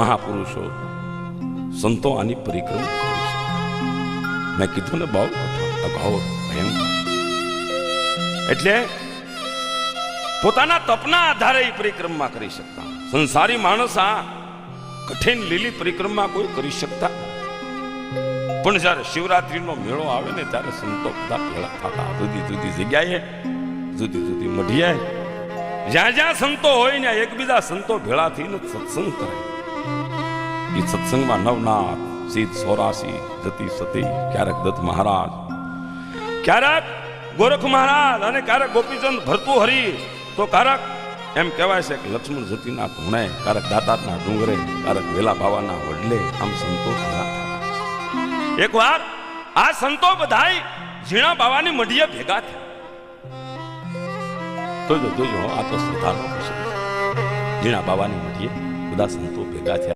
મહાપુરુષો સંતો આની પરિક્રમા કરી શકે. મેં કીધું ને બહુ અઘોર ભયંકર. એટલે પોતાના તપના આધારે એ પરિક્રમા કરી શકતા. સંસારી માણસ આ કઠિન લીલી પરિક્રમા કોઈ કરી શકતા. પણ જ્યારે શિવરાત્રીનો મેળો આવે ને ત્યારે સંતો બધા ભેળા થતા જુદી જુદી જગ્યાએ, જુદી જુદી મઢીએ, જ્યાં જ્યાં સંતો હોય ને એકબીજા સંતો ભેળા થઈને સત્સંગ કરે. એ સત્સંગમાં નવનાથ, સિદ્ધ સોરાસી, જતી સતી, ક્યારેક દત્ત મહારાજ, ક્યારેક ગોરખ મહારાજ અને ક્યારેક ગોપીચંદ ભરતુહરી, તો ક્યારેક એમ કહેવાય છે કે લક્ષ્મણ જતીના ધૂણે, ક્યારેક દાતારના ડુંગરે, ક્યારેક વેલા બાવાના વડલે, આમ સંતો ભેગા થતા. એક વાર આ સંતો બધાય ઝીણા બાવાની મઢીએ ભેગા થયા. જોજો આ તો શ્રદ્ધાનો પ્રસંગ. ઝીણા બાવાની મઢીએ બધા સંતો ભેગા થયા.